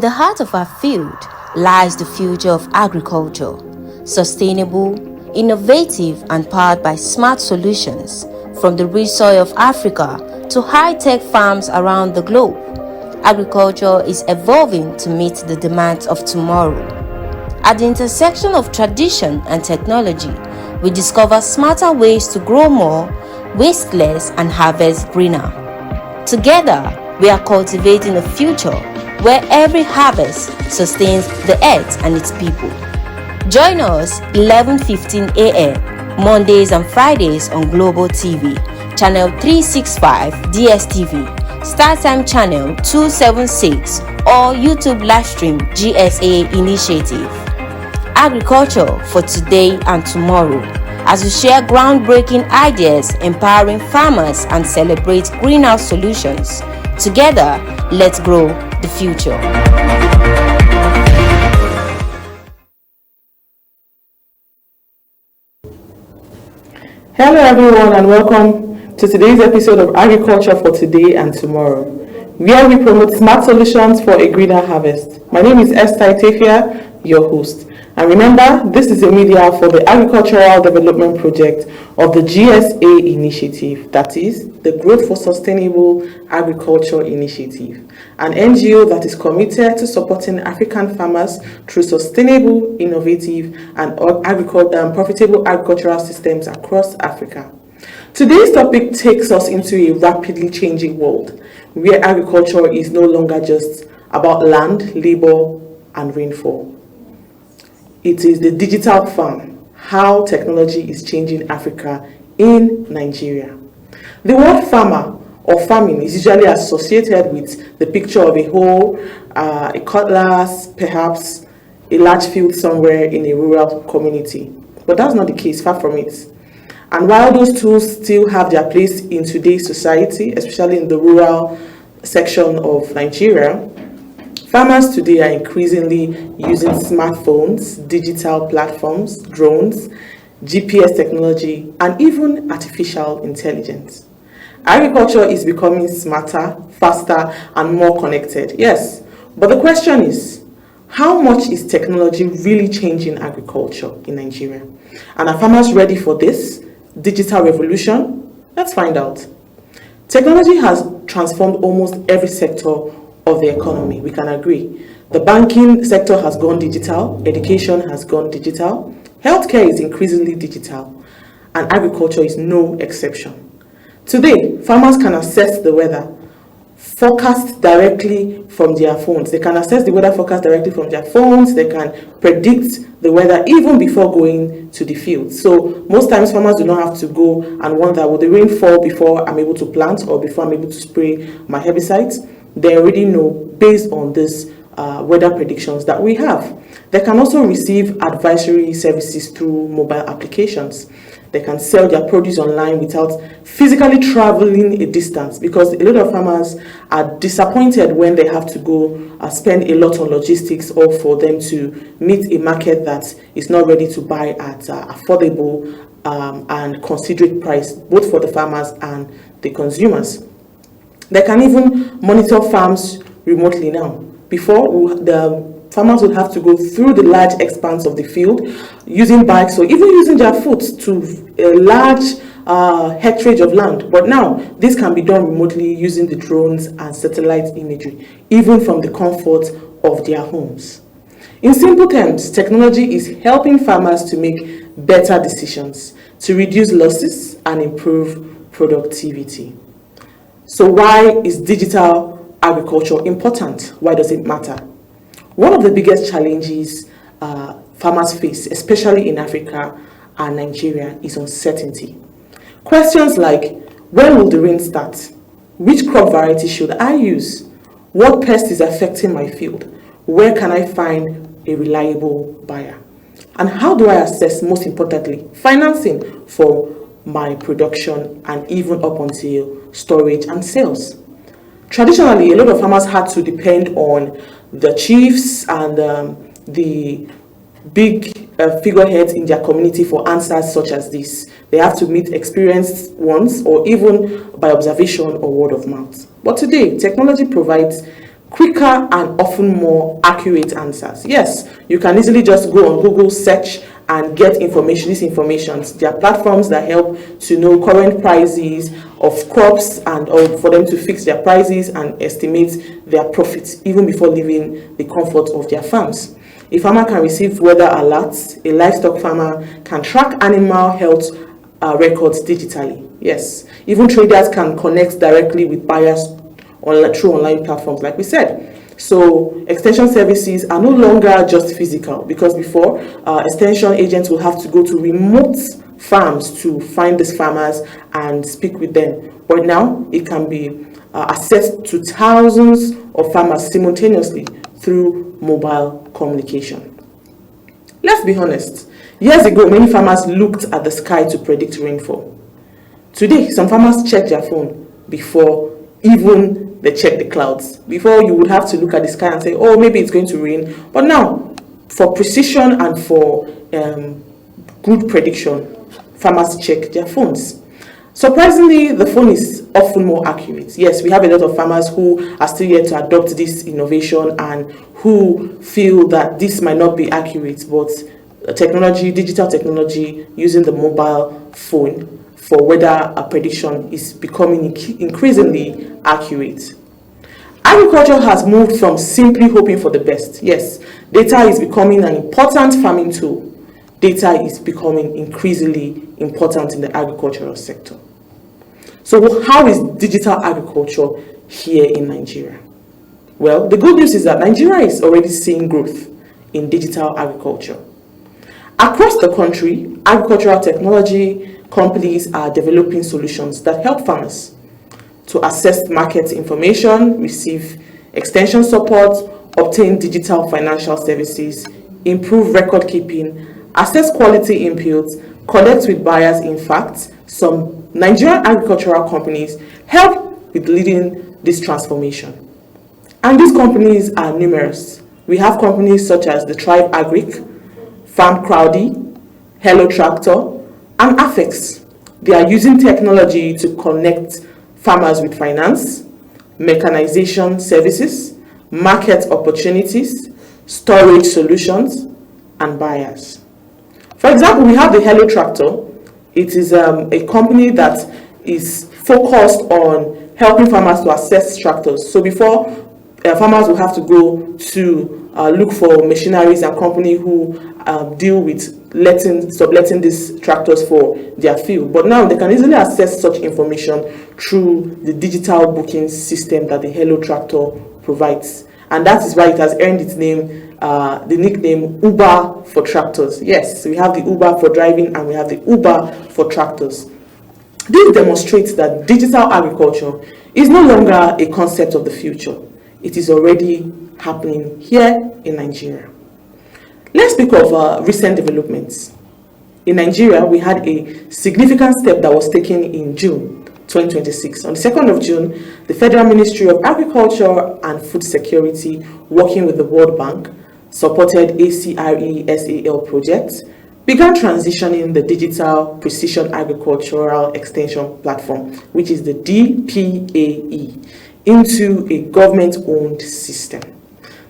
In the heart of our field lies the future of agriculture, sustainable, innovative and powered by smart solutions from the rich soil of Africa to high-tech farms around the globe. Agriculture is evolving to meet the demands of tomorrow. At the intersection of tradition and technology, we discover smarter ways to grow more, waste less and harvest greener. Together, we are cultivating a future where every harvest sustains the earth and its people. Join us 11:15 a.m. Mondays and Fridays on Global TV, channel 365 DSTV, StarTime channel 276 or YouTube livestream GSA Initiative. Agriculture for today and tomorrow, as we share groundbreaking ideas, empowering farmers and celebrate greenhouse solutions. Together, let's grow the future. Hello everyone and welcome to today's episode of Agriculture for Today and Tomorrow, where we promote smart solutions for a greener harvest. My name is Esther Itefia, your host. And remember, this is a media for the Agricultural Development Project of the GSA Initiative, that is, the Growth for Sustainable Agriculture Initiative, an NGO that is committed to supporting African farmers through sustainable, innovative, and profitable agricultural systems across Africa. Today's topic takes us into a rapidly changing world, where agriculture is no longer just about land, labor, and rainfall. It is the digital farm, how technology is changing Africa in Nigeria. The word farmer or farming is usually associated with the picture of a hoe, a cutlass, perhaps a large field somewhere in a rural community. But that's not the case, far from it. And while those tools still have their place in today's society, especially in the rural section of Nigeria, farmers today are increasingly using smartphones, digital platforms, drones, GPS technology, and even artificial intelligence. Agriculture is becoming smarter, faster, and more connected. Yes, but the question is, how much is technology really changing agriculture in Nigeria? And are farmers ready for this digital revolution? Let's find out. Technology has transformed almost every sector of the economy, we can agree. The banking sector has gone digital, education has gone digital, healthcare is increasingly digital, and agriculture is no exception. Today, farmers can assess the weather forecast directly from their phones. They can assess the weather forecast directly from their phones. They can predict the weather even before going to the field. So most times farmers do not have to go and wonder, will the rain fall before I'm able to plant or before I'm able to spray my herbicides? They already know based on this weather predictions that we have. They can also receive advisory services through mobile applications. They can sell their produce online without physically traveling a distance, because a lot of farmers are disappointed when they have to go spend a lot on logistics or for them to meet a market that is not ready to buy at affordable and considerate price, both for the farmers and the consumers. They can even monitor farms remotely now. Before, the farmers would have to go through the large expanse of the field using bikes or even using their foot to a large hectare of land. But now, this can be done remotely using the drones and satellite imagery, even from the comfort of their homes. In simple terms, technology is helping farmers to make better decisions, to reduce losses and improve productivity. So why is digital agriculture important? Why does it matter? One of the biggest challenges farmers face, especially in Africa and Nigeria, is uncertainty. Questions like, when will the rain start? Which crop variety should I use? What pest is affecting my field? Where can I find a reliable buyer? And how do I assess, most importantly, financing for my production and even up until storage and sales? Traditionally, a lot of farmers had to depend on the chiefs and the big figureheads in their community for answers such as this. They have to meet experienced ones or even by observation or word of mouth. But today, technology provides quicker and often more accurate answers. Yes, you can easily just go on Google, search and get information. These informations, there are platforms that help to know current prices of crops and for them to fix their prices and estimate their profits even before leaving the comfort of their farms. A farmer can receive weather alerts. A livestock farmer can track animal health records digitally. Yes, even traders can connect directly with buyers through online platforms, like we said. So extension services are no longer just physical, because before, extension agents will have to go to remote farms to find these farmers and speak with them. But now it can be accessed to thousands of farmers simultaneously through mobile communication. Let's be honest. Years ago, many farmers looked at the sky to predict rainfall. Today, some farmers check their phone before even they check the clouds. Before, you would have to look at the sky and say, oh, maybe it's going to rain. But now, for precision and for good prediction, farmers check their phones. Surprisingly, the phone is often more accurate. Yes, we have a lot of farmers who are still yet to adopt this innovation and who feel that this might not be accurate, but technology, digital technology, using the mobile phone for weather prediction is becoming increasingly accurate. Agriculture has moved from simply hoping for the best. Yes, data is becoming an important farming tool. Data is becoming increasingly important in the agricultural sector. So how is digital agriculture here in Nigeria? Well, the good news is that Nigeria is already seeing growth in digital agriculture. Across the country, agricultural technology companies are developing solutions that help farmers to access market information, receive extension support, obtain digital financial services, improve record keeping, access quality inputs, connect with buyers. In fact, some Nigerian agricultural companies help with leading this transformation. And these companies are numerous. We have companies such as the Tribe Agric, Farm Crowdy, Hello Tractor, and Afex. They are using technology to connect farmers with finance, mechanization services, market opportunities, storage solutions, and buyers. For example, we have the Hello Tractor. It is a company that is focused on helping farmers to access tractors. So before, farmers will have to go to look for machineries and companies who deal with subletting these tractors for their field. But now they can easily access such information through the digital booking system that the Hello Tractor provides. And that is why it has earned its name, the nickname Uber for tractors. Yes, we have the Uber for driving and we have the Uber for tractors. This demonstrates that digital agriculture is no longer a concept of the future. It is already happening here in Nigeria. Let's speak of recent developments. In Nigeria, we had a significant step that was taken in June 2026. On the 2nd of June, the Federal Ministry of Agriculture and Food Security, working with the World Bank, supported ACRE-SAL projects, began transitioning the Digital Precision Agricultural Extension Platform, which is the DPAE, into a government-owned system.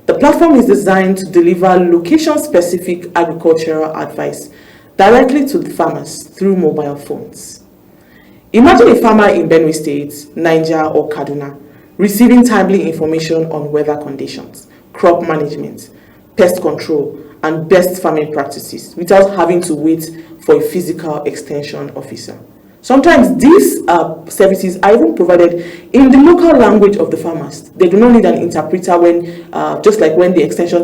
The platform is designed to deliver location-specific agricultural advice directly to the farmers through mobile phones. Imagine a farmer in Benue State, Niger, or Kaduna receiving timely information on weather conditions, crop management, pest control, and best farming practices without having to wait for a physical extension officer. Sometimes these services are even provided in the local language of the farmers. They do not need an interpreter when, just like when the extension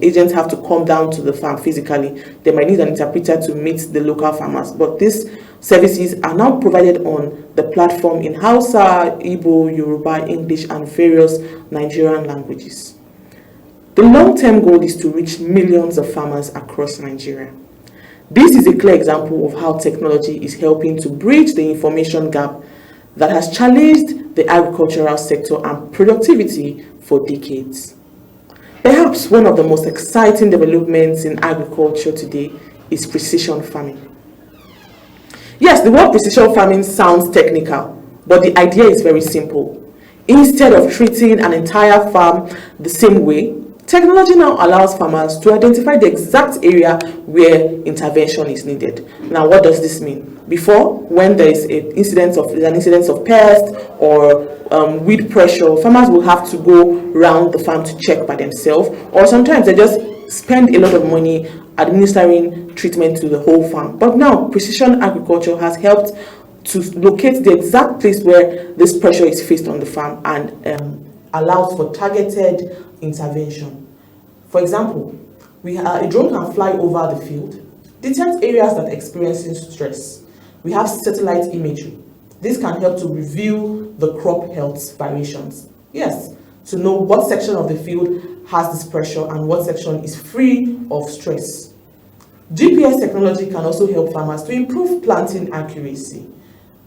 agents have to come down to the farm physically, they might need an interpreter to meet the local farmers. But these services are now provided on the platform in Hausa, Igbo, Yoruba, English, and various Nigerian languages. The long-term goal is to reach millions of farmers across Nigeria. This is a clear example of how technology is helping to bridge the information gap that has challenged the agricultural sector and productivity for decades. Perhaps one of the most exciting developments in agriculture today is precision farming. Yes, the word precision farming sounds technical, but the idea is very simple. Instead of treating an entire farm the same way, technology now allows farmers to identify the exact area where intervention is needed. Now, what does this mean? Before, when there is an incidence of pest or weed pressure, farmers will have to go around the farm to check by themselves, or sometimes they just spend a lot of money administering treatment to the whole farm. But now, precision agriculture has helped to locate the exact place where this pressure is faced on the farm and allows for targeted intervention. For example, a drone can fly over the field, detect areas that are experiencing stress. We have satellite imagery. This can help to review the crop health variations. Yes, to know what section of the field has this pressure and what section is free of stress. GPS technology can also help farmers to improve planting accuracy.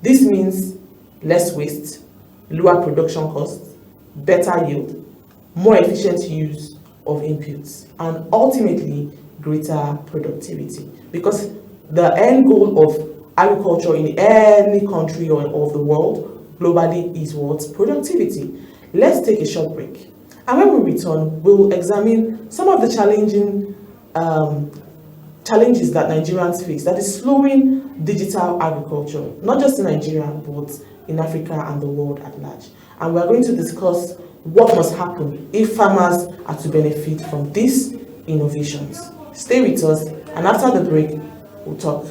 This means less waste, lower production costs, better yield, more efficient use of inputs, and ultimately greater productivity. Because the end goal of agriculture in any country or of the world globally is what? Productivity. Let's take a short break. And when we return, we'll examine some of the challenges that Nigerians face that is slowing digital agriculture, not just in Nigeria, but in Africa and the world at large. And we're going to discuss what must happen if farmers are to benefit from these innovations. Stay with us, and after the break, we'll talk.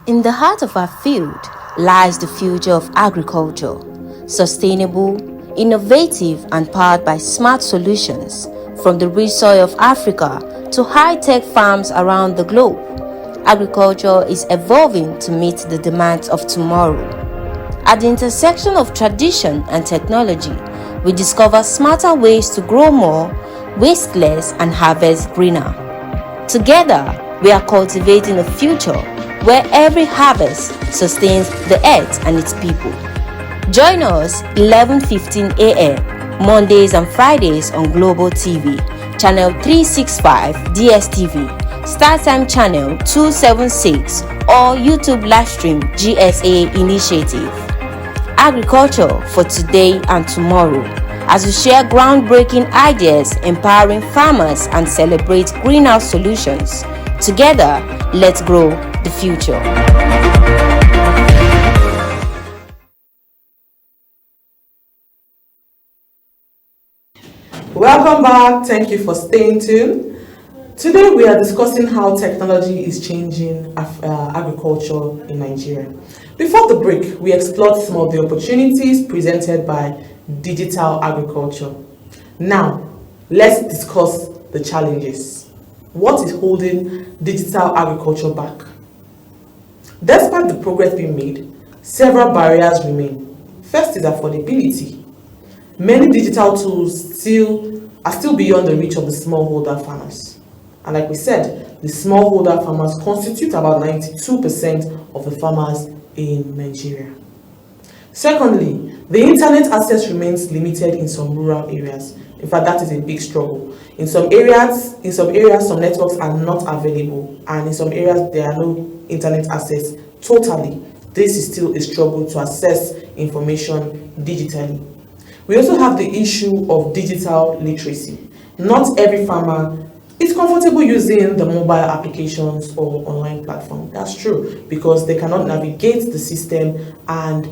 In the heart of our field lies the future of agriculture, sustainable, innovative, and powered by smart solutions from the rich soil of Africa to high-tech farms around the globe. Agriculture is evolving to meet the demands of tomorrow. At the intersection of tradition and technology, we discover smarter ways to grow more, waste less, and harvest greener. Together, we are cultivating a future where every harvest sustains the earth and its people. Join us 11:15 a.m. Mondays and Fridays on Global TV, Channel 365 DSTV, StarTime Channel 276, or YouTube Livestream GSA Initiative. Agriculture for today and tomorrow, as we share groundbreaking ideas, empowering farmers, and celebrate greenhouse solutions. Together, let's grow the future. Welcome back. Thank you for staying tuned. Today we are discussing how technology is changing agriculture in Nigeria. Before the break, we explored some of the opportunities presented by digital agriculture. Now, let's discuss the challenges. What is holding digital agriculture back? Despite the progress being made, several barriers remain. First is affordability. Many digital tools are still beyond the reach of the smallholder farmers. And like we said, the smallholder farmers constitute about 92% of the farmers in Nigeria. Secondly, the internet access remains limited in some rural areas. In fact, that is a big struggle. In some areas, some networks are not available, and in some areas, there are no internet access totally. This is still a struggle to access information digitally. We also have the issue of digital literacy. Not every farmer is comfortable using the mobile applications or online platform. That's true, because they cannot navigate the system and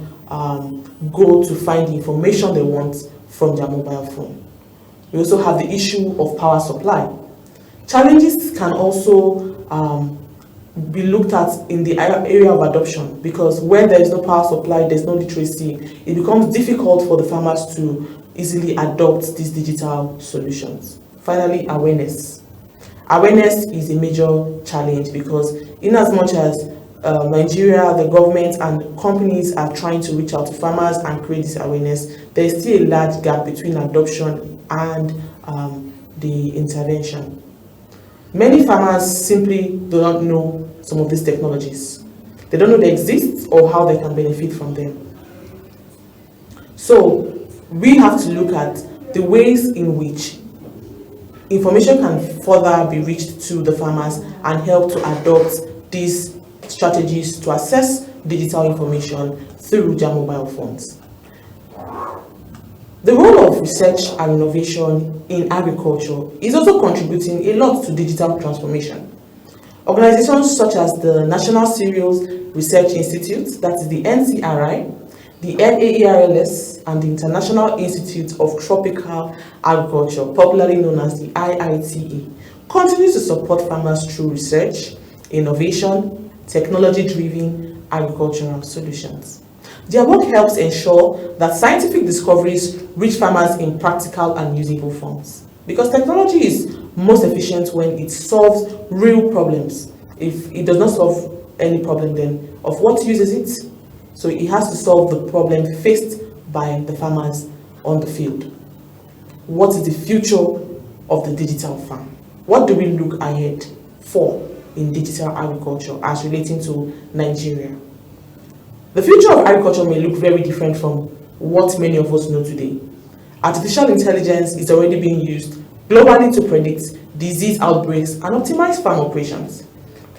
go to find the information they want from their mobile phone. We also have the issue of power supply. Challenges can also be looked at in the area of adoption, because where there is no power supply, there's no literacy, it becomes difficult for the farmers to easily adopt these digital solutions. Finally, awareness. Awareness is a major challenge, because in as much as Nigeria, the government and companies are trying to reach out to farmers and create this awareness, there is still a large gap between adoption and the intervention. Many farmers simply do not know some of these technologies. They don't know they exist or how they can benefit from them. So we have to look at the ways in which information can further be reached to the farmers and help to adopt these strategies to access digital information through their mobile phones. The role of research and innovation in agriculture is also contributing a lot to digital transformation. Organizations such as the National Cereals Research Institute, that is the NCRI, the NAERLS, and the International Institute of Tropical Agriculture, popularly known as the IITA, continue to support farmers through research, innovation, technology-driven agricultural solutions. Their work helps ensure that scientific discoveries reach farmers in practical and usable forms. Because technology is most efficient when it solves real problems. If it does not solve any problem, then of what use is it? So it has to solve the problem faced by the farmers on the field. What is the future of the digital farm? What do we look ahead for in digital agriculture as relating to Nigeria? The future of agriculture may look very different from what many of us know today. Artificial intelligence is already being used globally to predict disease outbreaks and optimize farm operations.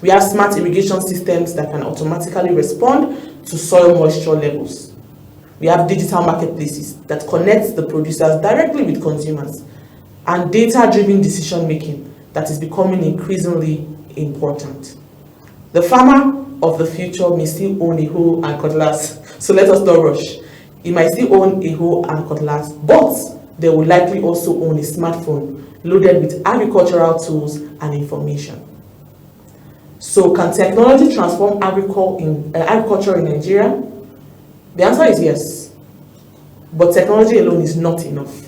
We have smart irrigation systems that can automatically respond to soil moisture levels. We have digital marketplaces that connect the producers directly with consumers, and data-driven decision-making that is becoming increasingly important. The farmer of the future may still own a hoe and cutlass, so let us not rush. He might still own a hoe and cutlass, but they will likely also own a smartphone loaded with agricultural tools and information. So can technology transform agriculture in Nigeria? The answer is yes, but technology alone is not enough.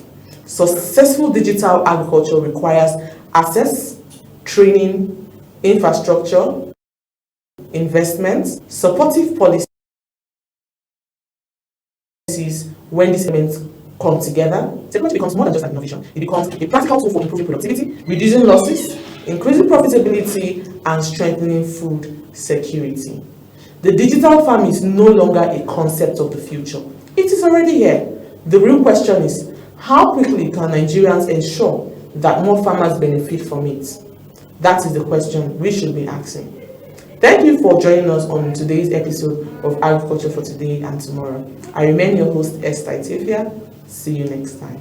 Successful digital agriculture requires access, training, infrastructure, investments, supportive policies. When these elements come together, technology becomes more than just an innovation. It becomes a practical tool for improving productivity, reducing losses, increasing profitability, and strengthening food security. The digital farm is no longer a concept of the future. It is already here. The real question is, how quickly can Nigerians ensure that more farmers benefit from it? That is the question we should be asking. Thank you for joining us on today's episode of Agriculture for Today and Tomorrow. I remain your host, Esther Itefia. See you next time.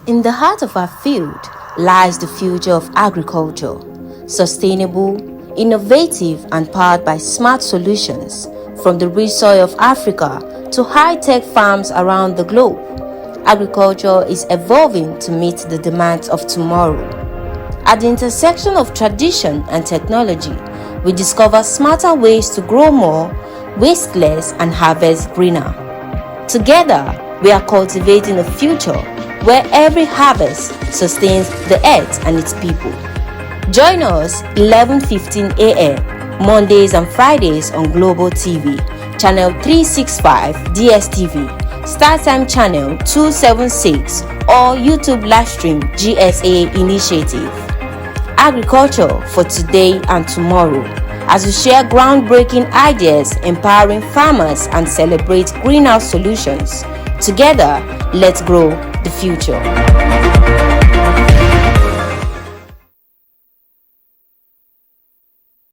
In the heart of our field lies the future of agriculture, sustainable, innovative, and powered by smart solutions from the rich soil of Africa to high-tech farms around the globe. Agriculture is evolving to meet the demands of tomorrow. At the intersection of tradition and technology, we discover smarter ways to grow more, waste less, and harvest greener. Together, we are cultivating a future where every harvest sustains the earth and its people. Join us 11:15 a.m. Mondays and Fridays on Global TV, Channel 365 DSTV, StarTime Channel 276, or YouTube Livestream GSA Initiative. Agriculture for today and tomorrow, as we share groundbreaking ideas, empowering farmers, and celebrate greenhouse solutions. Together, let's grow the future.